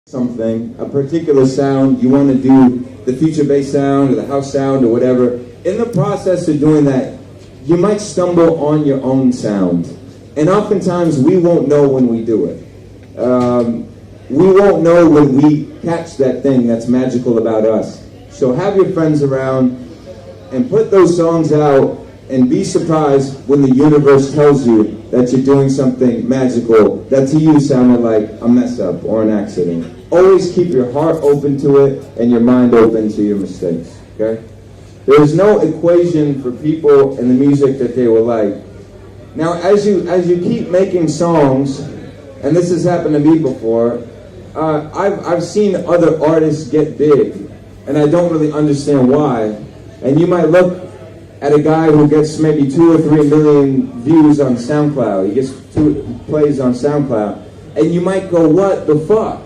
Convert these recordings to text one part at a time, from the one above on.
something, a particular sound, you want to do the future bass sound or the house sound or whatever. In the process of doing that, you might stumble on your own sound. And oftentimes we won't know when we do it. We won't know when we catch that thing that's magical about us. So have your friends around and put those songs out and be surprised when the universe tells you that you're doing something magical that to you sounded like a mess up or an accident. Always keep your heart open to it and your mind open to your mistakes, okay? There's no equation for people in the music that they will like. Now, as you keep making songs, and this has happened to me before, I've seen other artists get big, and I don't really understand why. And you might look at a guy who gets maybe 2 or 3 million views on SoundCloud. He gets 2 plays on SoundCloud, and you might go, "What the fuck?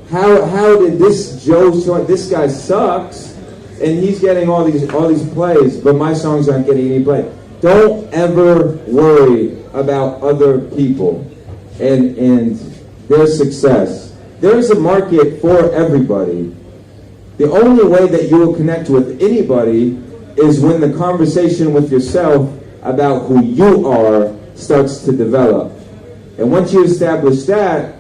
How did this this guy sucks, and he's getting all these plays, but my songs aren't getting any play." Don't ever worry about other people and their success. There's a market for everybody. The only way that you will connect with anybody is when the conversation with yourself about who you are starts to develop. And once you establish that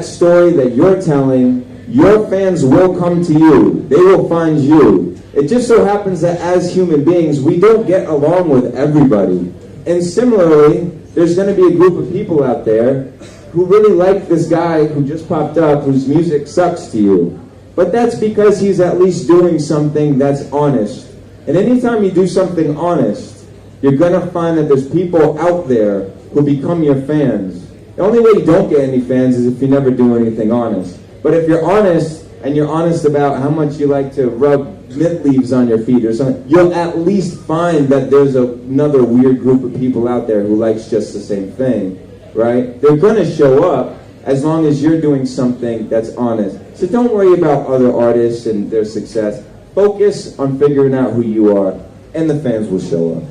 story that you're telling, your fans will come to you. They will find you. It just so happens that as human beings, we don't get along with everybody. And similarly, there's going to be a group of people out there who really like this guy who just popped up, whose music sucks to you. But that's because he's at least doing something that's honest. And anytime you do something honest, you're going to find that there's people out there who become your fans. The only way you don't get any fans is if you never do anything honest. But if you're honest, and you're honest about how much you like to rub mint leaves on your feet or something, you'll at least find that there's another weird group of people out there who likes just the same thing, right? They're going to show up as long as you're doing something that's honest. So don't worry about other artists and their success. Focus on figuring out who you are, and the fans will show up.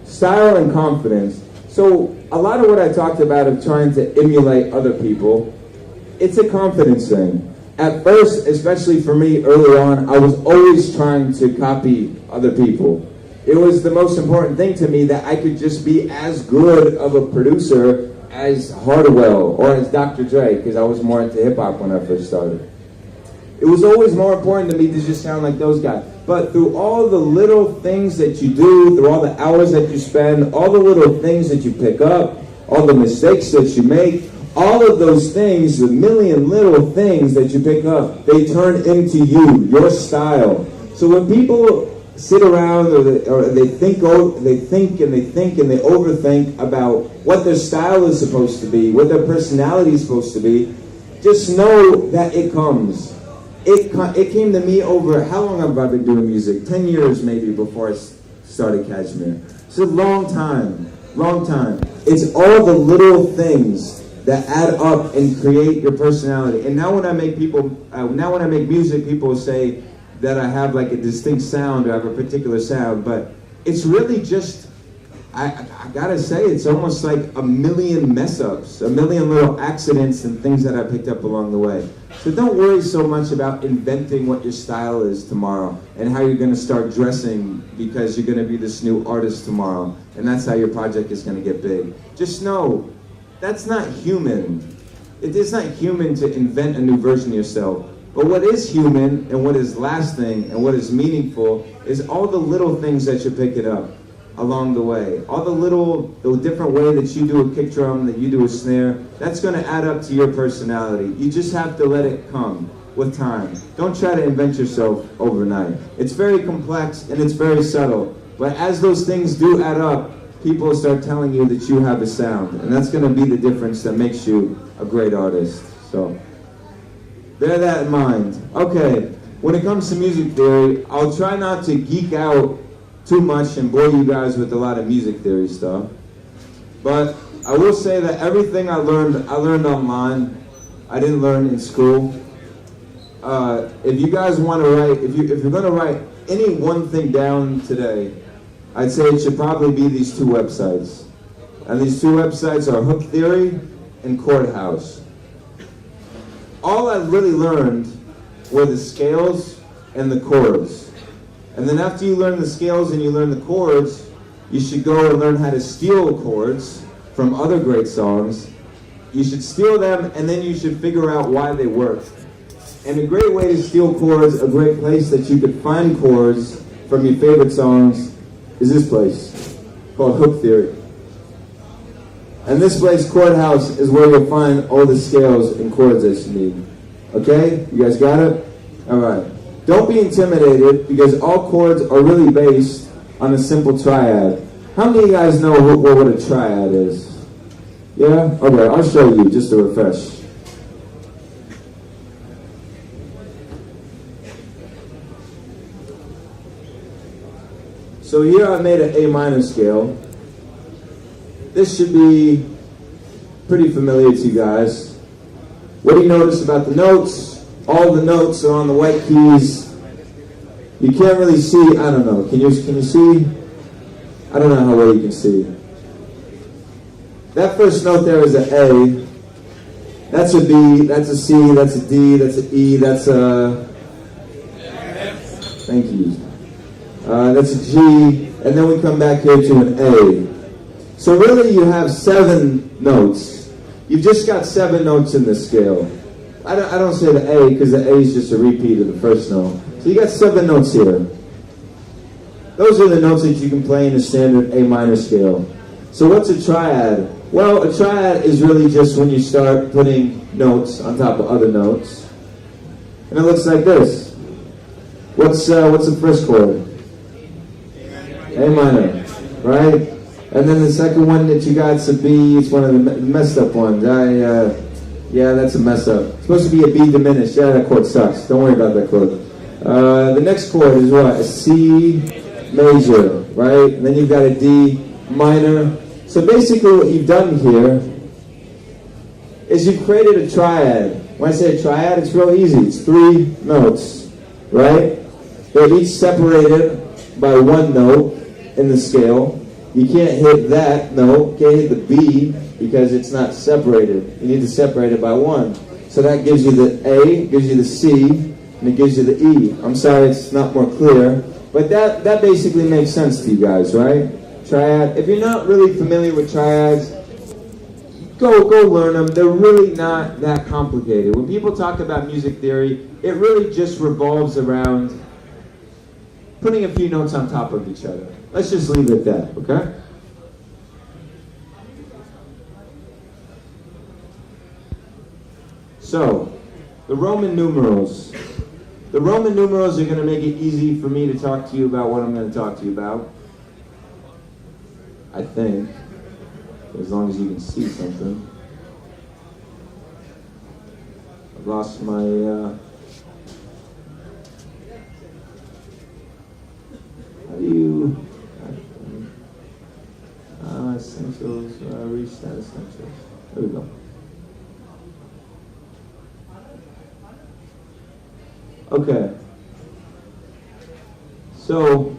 Style and confidence. So a lot of what I talked about of trying to emulate other people, it's a confidence thing. At first, especially for me early on, I was always trying to copy other people. It was the most important thing to me that I could just be as good of a producer as Hardwell or as Dr. Dre, because I was more into hip-hop when I first started. It was always more important to me to just sound like those guys. But through all the little things that you do, through all the hours that you spend, all the little things that you pick up, all the mistakes that you make, all of those things, the million little things that you pick up, they turn into you, your style. So when people sit around or they think and they overthink about what their style is supposed to be, what their personality is supposed to be, just know that it comes. It came to me over, how long have I been doing music? 10 years maybe before I started KSHMR. It's a long time. It's all the little things that add up and create your personality. And now when I make music, people say that I have like a distinct sound or I have a particular sound, but it's really just, I gotta say, it's almost like a million mess-ups, a million little accidents and things that I picked up along the way. So don't worry so much about inventing what your style is tomorrow and how you're gonna start dressing because you're gonna be this new artist tomorrow and that's how your project is gonna get big. Just know, that's not human. It is not human to invent a new version of yourself. But what is human and what is lasting and what is meaningful is all the little things that you're picking up along the way. All the different way that you do a kick drum, that you do a snare, that's going to add up to your personality. You just have to let it come with time. Don't try to invent yourself overnight. It's very complex and it's very subtle. But as those things do add up, people start telling you that you have a sound. And that's going to be the difference that makes you a great artist. So bear that in mind. Okay, when it comes to music theory, I'll try not to geek out too much and bore you guys with a lot of music theory stuff. But I will say that everything I learned online. I didn't learn in school. If you guys want to write, if you're going to write any one thing down today, I'd say it should probably be these 2 websites. And these 2 websites are Hook Theory and Chord House. all I really learned were the scales and the chords. And then after you learn the scales and you learn the chords, you should go and learn how to steal chords from other great songs. You should steal them, and then you should figure out why they work. And a great way to steal chords, a great place that you could find chords from your favorite songs, is this place, called Hook Theory. And this place, Chord House, is where you'll find all the scales and chords that you need. Okay? You guys got it? Alright. Don't be intimidated, because all chords are really based on a simple triad. How many of you guys know what a triad is? Yeah? Okay, I'll show you, just to refresh. So here I made an A minor scale. This should be pretty familiar to you guys. What do you notice about the notes? All the notes are on the white keys. You can't really see, I don't know, can you see? I don't know how well you can see. That first note there is an A. That's a B, that's a C, that's a D, that's an E, that's a... Thank you. That's a G, and then we come back here to an A. So really you have 7 notes. You've just got 7 notes in this scale. I don't say the A because the A is just a repeat of the first note. So you got 7 notes here. Those are the notes that you can play in a standard A minor scale. So what's a triad? Well, a triad is really just when you start putting notes on top of other notes. And it looks like this. What's the first chord? A minor, right? And then the second one that you got is a B. It's one of the messed up ones. Yeah, that's a mess up. It's supposed to be a B diminished. Yeah, that chord sucks. Don't worry about that chord. The next chord is what? A C major, right? And then you've got a D minor. So basically what you've done here is you've created a triad. When I say a triad, it's real easy. It's 3 notes, right? They're each separated by 1 note in the scale. You can't hit that note, can't hit the B because it's not separated. You need to separate it by 1. So that gives you the A, gives you the C, and it gives you the E. I'm sorry it's not more clear, but that basically makes sense to you guys, right? Triad. If you're not really familiar with triads, go learn them. They're really not that complicated. When people talk about music theory, it really just revolves around putting a few notes on top of each other. Let's just leave it at that, okay? So, the Roman numerals. The Roman numerals are going to make it easy for me to talk to you about what I'm going to talk to you about. I think. As long as you can see something. I've lost my... How do you... essentials, reset essentials. There we go. Okay. So,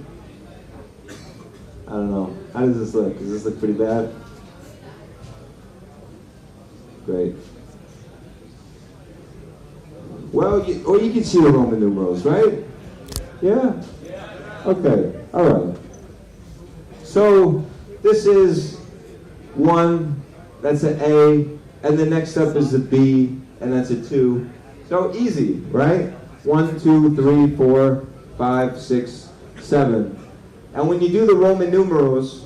I don't know. How does this look? Does this look pretty bad? Great. Well, you can see the Roman numerals, right? Yeah? Okay. All right. So, this is 1, that's an A, and the next up is a B, and that's a 2. So easy, right? 1, 2, 3, 4, 5, 6, 7. And when you do the Roman numerals,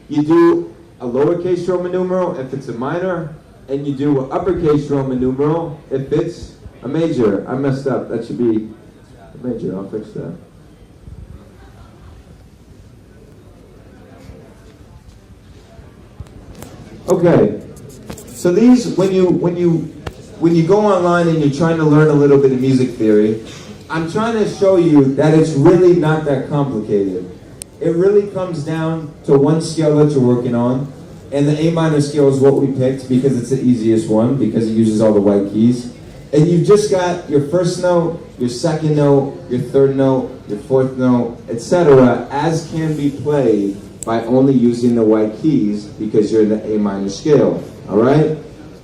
you do a lowercase Roman numeral if it's a minor, and you do an uppercase Roman numeral if it's a major. I messed up. That should be a major. I'll fix that. Okay, so these, when you go online and you're trying to learn a little bit of music theory, I'm trying to show you that it's really not that complicated. It really comes down to 1 scale that you're working on, and the A minor scale is what we picked because it's the easiest one, because it uses all the white keys. And you've just got your first note, your second note, your third note, your fourth note, etc., as can be played by only using the white keys because you're in the A minor scale, all right?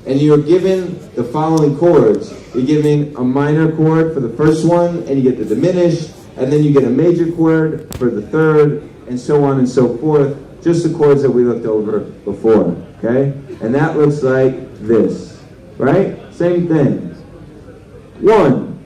and you're given the following chords. You're given a minor chord for the first one, and you get the diminished, and then you get a major chord for the third, and so on and so forth. Just the chords that we looked over before, okay? And that looks like this, right? Same thing. 1,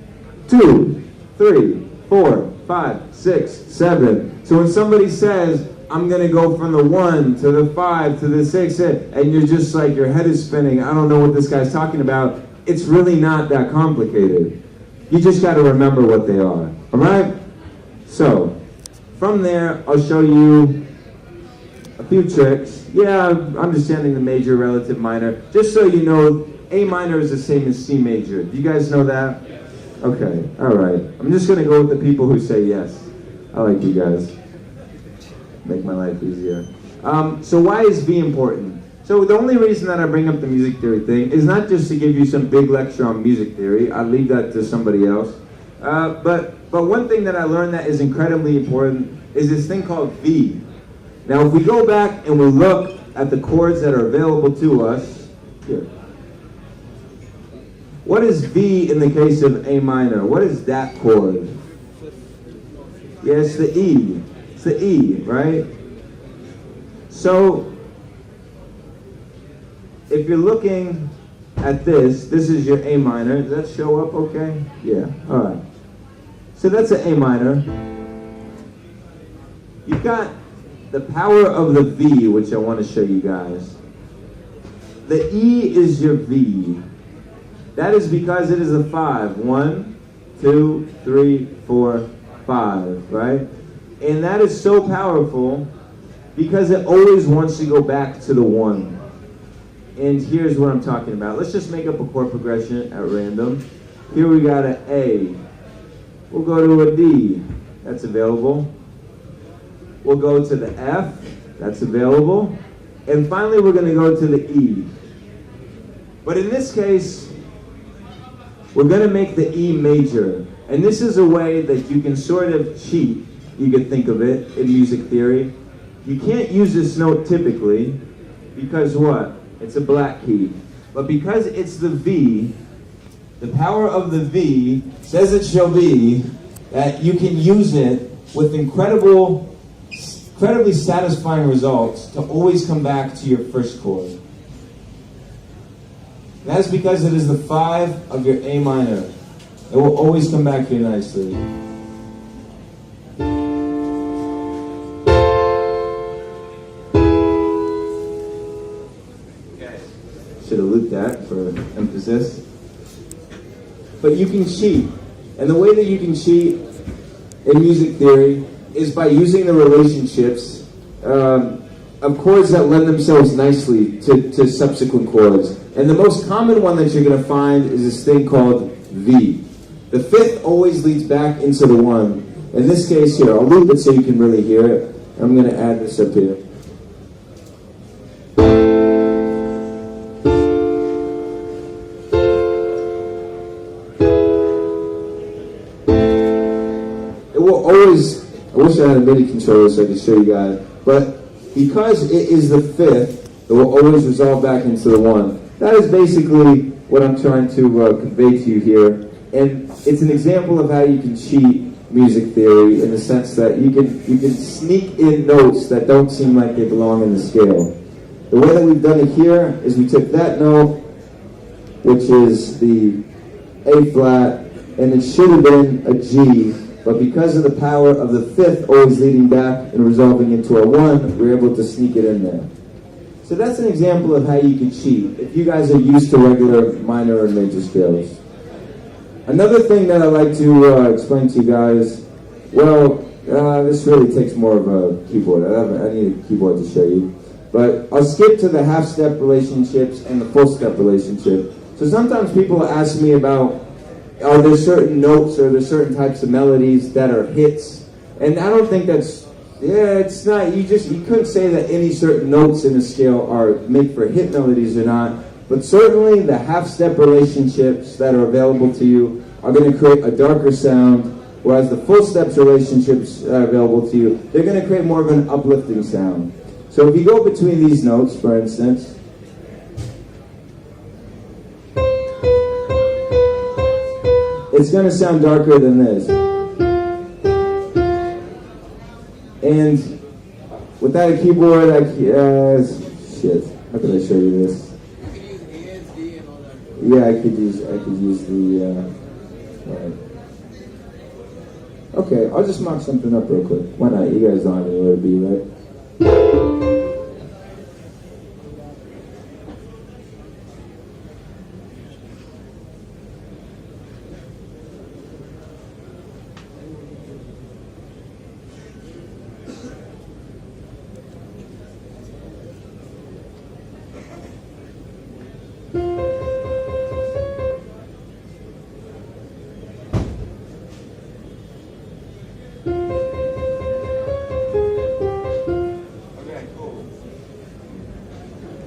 2, 3, 4, 5, 6, 7. So when somebody says, I'm going to go from the 1 to the 5 to the 6, and you're just like, your head is spinning, I don't know what this guy's talking about, it's really not that complicated. You just got to remember what they are, all right? So, from there, I'll show you a few tricks. Yeah, I'm just chanting the major, relative, minor. Just so you know, A minor is the same as C major. Do you guys know that? Yes. Okay, all right. I'm just going to go with the people who say yes. I like you guys. Make my life easier. So why is V important? So the only reason that I bring up the music theory thing is not just to give you some big lecture on music theory. I'll leave that to somebody else. But one thing that I learned that is incredibly important is this thing called V. Now if we go back and we look at the chords that are available to us, here. What is V in the case of A minor? What is that chord? Yeah, it's the E. It's the E, right? So, if you're looking at this is your A minor. Does that show up okay? Yeah, all right. So that's an A minor. You've got the power of the V, which I want to show you guys. The E is your V. That is because it is a 5. 1, 2, 3, 4, 5, right? And that is so powerful because it always wants to go back to the 1. And here's what I'm talking about. Let's just make up a chord progression at random. Here we got an A. We'll go to a D. That's available. We'll go to the F. That's available. And finally, we're going to go to the E. But in this case, we're going to make the E major. And this is a way that you can sort of cheat, you could think of it, in music theory. You can't use this note typically, because what? It's a black key. But because it's the V, the power of the V says it shall be that you can use it with incredibly satisfying results to always come back to your first chord. That's because it is the 5 of your A minor. It will always come back here nicely. Okay. Should have looped that for emphasis. But you can cheat. And the way that you can cheat in music theory is by using the relationships of chords that lend themselves nicely to subsequent chords. And the most common one that you're going to find is this thing called V. The 5th always leads back into the 1. In this case here, I'll loop it so you can really hear it. I'm going to add this up here. It will always, I wish I had a MIDI controller so I could show you guys, but because it is the 5th, it will always resolve back into the 1. That is basically what I'm trying to convey to you here. And it's an example of how you can cheat music theory in the sense that you can sneak in notes that don't seem like they belong in the scale. The way that we've done it here is we took that note, which is the A flat, and it should have been a G, but because of the power of the 5th always leading back and resolving into a 1, we're able to sneak it in there. So that's an example of how you can cheat if you guys are used to regular minor and major scales. Another thing that I like to explain to you guys, well, this really takes more of a keyboard. I need a keyboard to show you. But I'll skip to the half-step relationships and the full-step relationship. So sometimes people ask me about, are there certain notes or there certain types of melodies that are hits? And I don't think that's, it's not, you couldn't say that any certain notes in a scale are made for hit melodies or not. But certainly the half-step relationships that are available to you are going to create a darker sound, whereas the full-steps relationships that are available to you, they're going to create more of an uplifting sound. So if you go between these notes, for instance, it's going to sound darker than this. And without a keyboard, shit, how could I show you this? You can use ASD and all that. Yeah, I could use the, right. Okay, I'll just mock something up real quick. Why not? You guys don't have anywhere to be, right?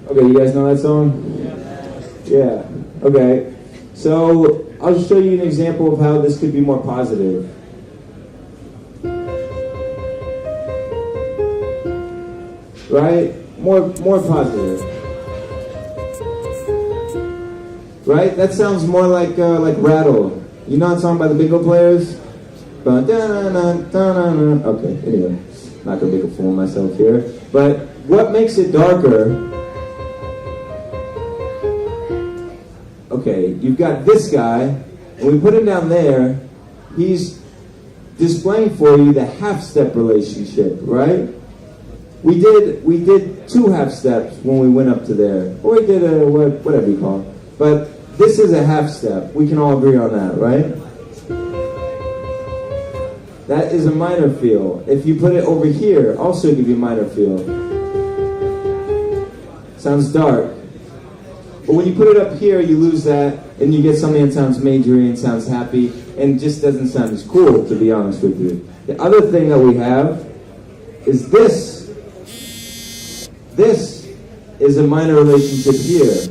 Okay, you guys know that song? Yeah. Okay. So I'll just show you an example of how this could be more positive. Right? More positive. Right? That sounds more like Rattle. You know that song by the Bingo Players? Okay, anyway. Not gonna make a fool of myself here. But what makes it darker? Okay, you've got this guy, and we put him down there. He's displaying for you the half-step relationship, right? We did 2 half steps when we went up to there, or we did whatever you call it. But this is a half step. We can all agree on that, right? That is a minor feel. If you put it over here, also give you a minor feel. Sounds dark. But when you put it up here, you lose that, and you get something that sounds majory and sounds happy, and just doesn't sound as cool, to be honest with you. The other thing that we have is this. This is a minor relationship here.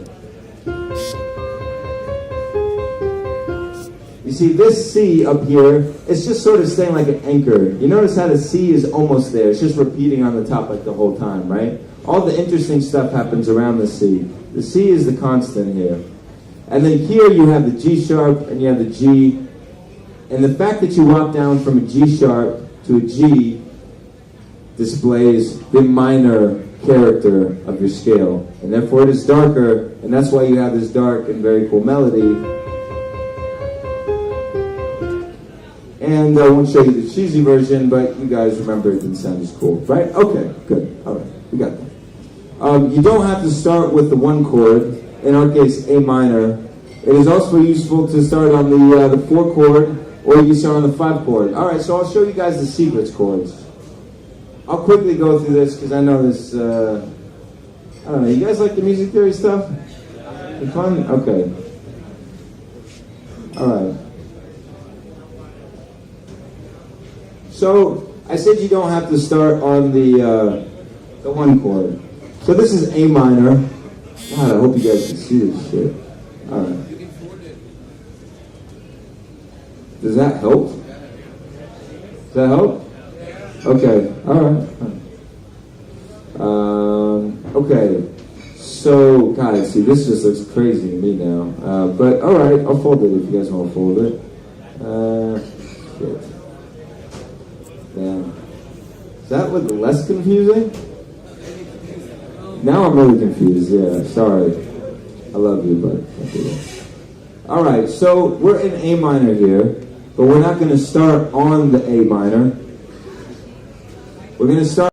You see, this C up here, it's just sort of staying like an anchor. You notice how the C is almost there. It's just repeating on the top like the whole time, right? All the interesting stuff happens around the C. The C is the constant here. And then here you have the G sharp and you have the G. And the fact that you walk down from a G sharp to a G displays the minor character of your scale. And therefore it is darker, and that's why you have this dark and very cool melody. And I won't show you the cheesy version, but you guys remember it didn't sound as cool, right? Okay, good. All right, we got that. You don't have to start with the 1 chord, in our case, A minor. It is also useful to start on the 4 chord, or you can start on the 5 chord. All right, so I'll show you guys the secrets chords. I'll quickly go through this because I know this, I don't know, you guys like the music theory stuff? You fun? Okay. All right. So, I said you don't have to start on the 1 chord. So this is A minor. God, I hope you guys can see this shit. All right. Does that help? Does that help? Okay. All right. Okay. So, God, see, this just looks crazy to me now. But all right, I'll fold it if you guys want to fold it. Shit. Damn. Does that look less confusing? Now I'm really confused, yeah, sorry. I love you, but all right, so we're in A minor here, but we're not going to start on the A minor. We're going to start